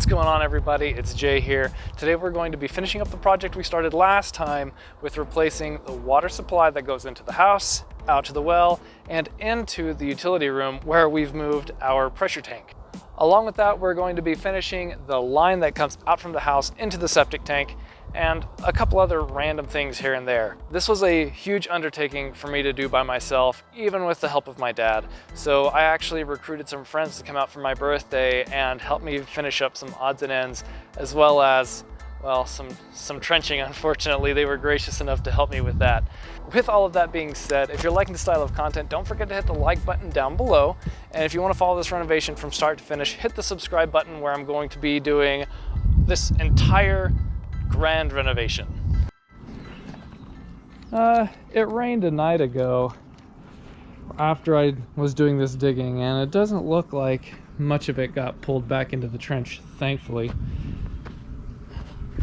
What's going on, everybody? It's Jay here. Today we're going to be finishing up the project we started last time with replacing the water supply that goes into the house, out to the well, and into the utility room where we've moved our pressure tank. Along with that, we're going to be finishing the line that comes out from the house into the septic tank and a couple other random things here and there. This was a huge undertaking for me to do by myself, even with the help of my dad. So I actually recruited some friends to come out for my birthday and help me finish up some odds and ends, as well as, well, some trenching. Unfortunately, they were gracious enough to help me with that. With all of that being said, if you're liking the style of content, don't forget to hit the like button down below. And if you want to follow this renovation from start to finish, hit the subscribe button where I'm going to be doing this entire grand renovation. It rained a night ago after I was doing this digging, and it doesn't look like much of it got pulled back into the trench, thankfully.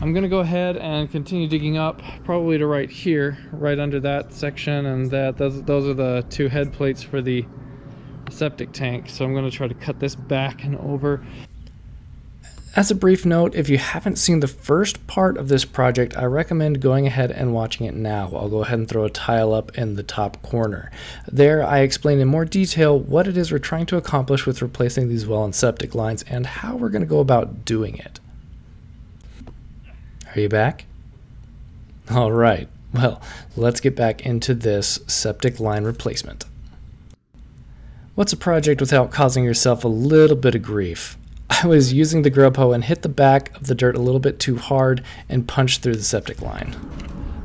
I'm gonna go ahead and continue digging up, probably to right here, right under that section, and those are the two head plates for the septic tank. So I'm gonna try to cut this back and over. As a brief note, if you haven't seen the first part of this project, I recommend going ahead and watching it now. I'll go ahead and throw a tile up in the top corner. There, I explain in more detail what it is we're trying to accomplish with replacing these well and septic lines and how we're going to go about doing it. Are you back? All right, well, let's get back into this septic line replacement. What's a project without causing yourself a little bit of grief? I was using the grub hoe and hit the back of the dirt a little bit too hard and punched through the septic line.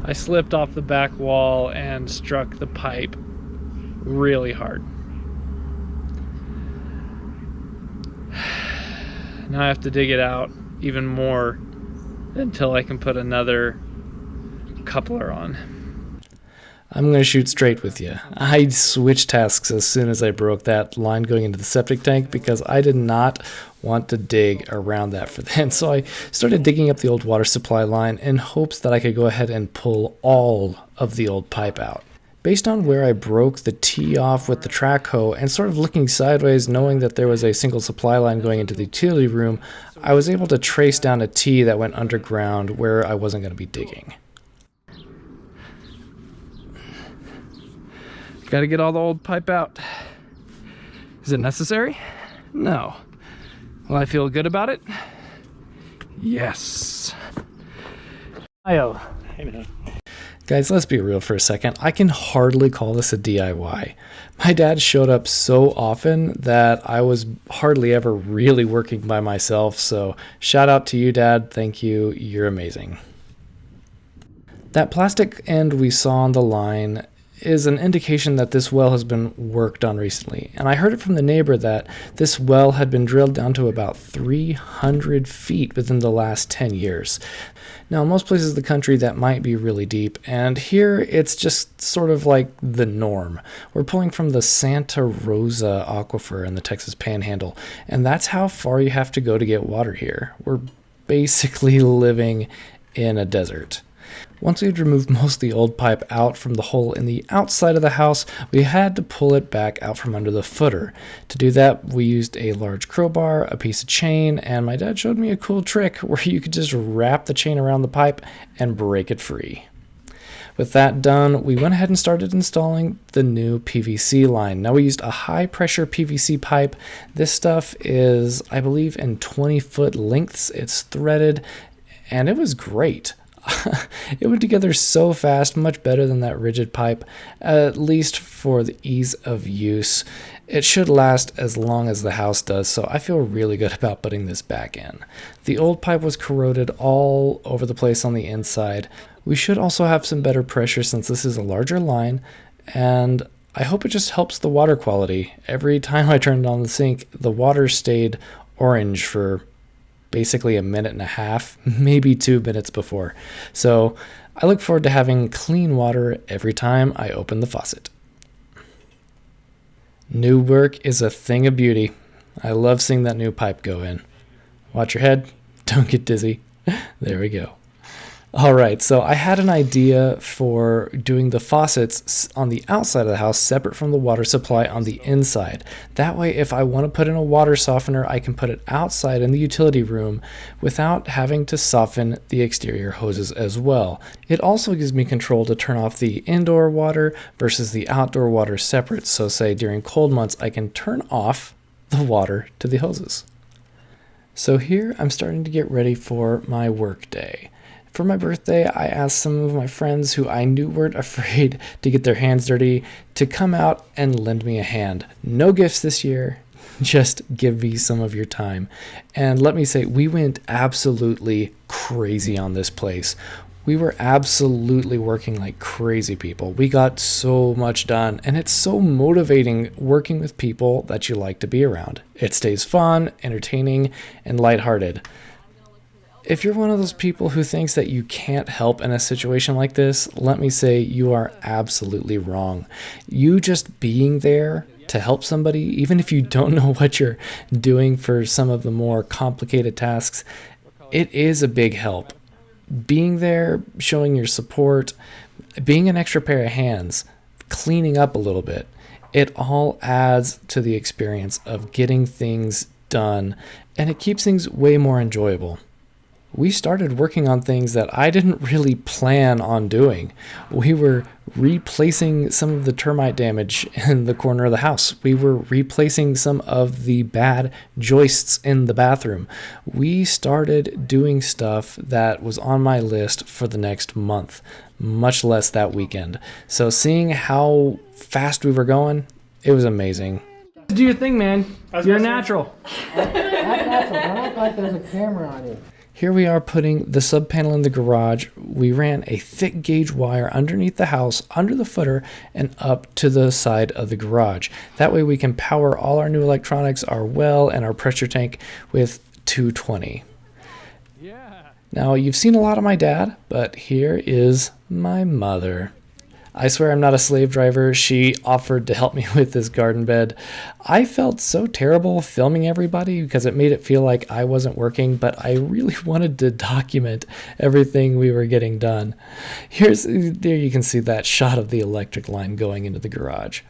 I slipped off the back wall and struck the pipe really hard. Now I have to dig it out even more until I can put another coupler on. I'm going to shoot straight with you. I switched tasks as soon as I broke that line going into the septic tank because I did not want to dig around that for then. So I started digging up the old water supply line in hopes that I could go ahead and pull all of the old pipe out. Based on where I broke the T off with the track hoe and sort of looking sideways, knowing that there was a single supply line going into the utility room, I was able to trace down a T that went underground where I wasn't going to be digging. Got to get all the old pipe out. Is it necessary? No. Will I feel good about it? Yes. Hi-oh. Hey, man. Guys, let's be real for a second. I can hardly call this a DIY. My dad showed up so often that I was hardly ever really working by myself, so shout out to you, Dad. Thank you. You're amazing. That plastic end we saw on the line is an indication that this well has been worked on recently. And I heard it from the neighbor that this well had been drilled down to about 300 feet within the last 10 years. Now, in most places in the country, that might be really deep, and here it's just sort of like the norm. We're pulling from the Santa Rosa aquifer in the Texas Panhandle, and that's how far you have to go to get water here. We're basically living in a desert. Once we had removed most of the old pipe out from the hole in the outside of the house, we had to pull it back out from under the footer. To do that, we used a large crowbar, a piece of chain, and my dad showed me a cool trick where you could just wrap the chain around the pipe and break it free. With that done, we went ahead and started installing the new PVC line. Now we used a high pressure PVC pipe. This stuff is, I believe, in 20-foot lengths. It's threaded, and it was great. It went together so fast, much better than that rigid pipe, at least for the ease of use. It should last as long as the house does, so I feel really good about putting this back in. The old pipe was corroded all over the place on the inside. We should also have some better pressure since this is a larger line, and I hope it just helps the water quality. Every time I turned on the sink, the water stayed orange for basically a minute and a half, maybe 2 minutes before. So I look forward to having clean water every time I open the faucet. New work is a thing of beauty. I love seeing that new pipe go in. Watch your head, don't get dizzy. There we go. All right, so I had an idea for doing the faucets on the outside of the house separate from the water supply on the inside. That way, if I want to put in a water softener, I can put it outside in the utility room without having to soften the exterior hoses as well. It also gives me control to turn off the indoor water versus the outdoor water separate. So say during cold months, I can turn off the water to the hoses. So here I'm starting to get ready for my work day. For my birthday, I asked some of my friends who I knew weren't afraid to get their hands dirty to come out and lend me a hand. No gifts this year, just give me some of your time. And let me say, we went absolutely crazy on this place. We were absolutely working like crazy people. We got so much done, and it's so motivating working with people that you like to be around. It stays fun, entertaining, and lighthearted. If you're one of those people who thinks that you can't help in a situation like this, let me say you are absolutely wrong. You just being there to help somebody, even if you don't know what you're doing for some of the more complicated tasks, it is a big help. Being there, showing your support, being an extra pair of hands, cleaning up a little bit, it all adds to the experience of getting things done, and it keeps things way more enjoyable. We started working on things that I didn't really plan on doing. We were replacing some of the termite damage in the corner of the house. We were replacing some of the bad joists in the bathroom. We started doing stuff that was on my list for the next month, much less that weekend. So seeing how fast we were going, it was amazing. Do your thing, man. You're natural. I'm natural. I don't like there's a camera on you. Here we are putting the subpanel in the garage. We ran a thick gauge wire underneath the house, under the footer, and up to the side of the garage. That way we can power all our new electronics, our well, and our pressure tank with 220. Yeah. Now, you've seen a lot of my dad, but here is my mother. I swear I'm not a slave driver. She offered to help me with this garden bed. I felt so terrible filming everybody because it made it feel like I wasn't working, but I really wanted to document everything we were getting done. There you can see that shot of the electric line going into the garage.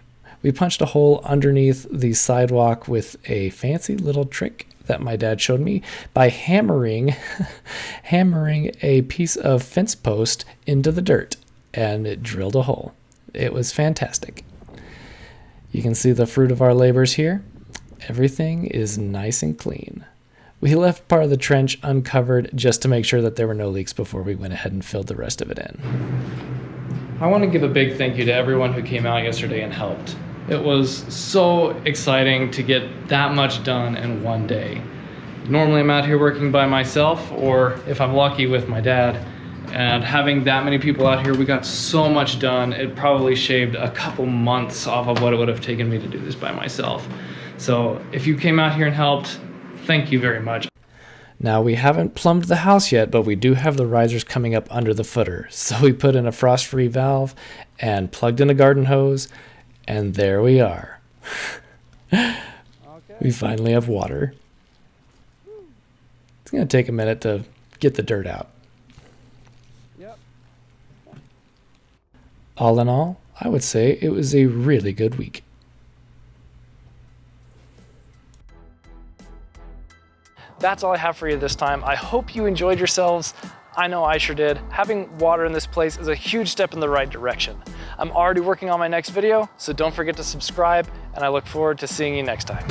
We punched a hole underneath the sidewalk with a fancy little trick that my dad showed me by hammering a piece of fence post into the dirt. And it drilled a hole. It was fantastic. You can see the fruit of our labors here. Everything is nice and clean. We left part of the trench uncovered just to make sure that there were no leaks before we went ahead and filled the rest of it in. I want to give a big thank you to everyone who came out yesterday and helped. It was so exciting to get that much done in one day. Normally I'm out here working by myself, or if I'm lucky, with my dad. And having that many people out here, we got so much done. It probably shaved a couple months off of what it would have taken me to do this by myself. So if you came out here and helped, thank you very much. Now, we haven't plumbed the house yet, but we do have the risers coming up under the footer. So we put in a frost-free valve and plugged in a garden hose, and there we are. We finally have water. It's gonna take a minute to get the dirt out. All in all, I would say it was a really good week. That's all I have for you this time. I hope you enjoyed yourselves. I know I sure did. Having water in this place is a huge step in the right direction. I'm already working on my next video, so don't forget to subscribe, and I look forward to seeing you next time.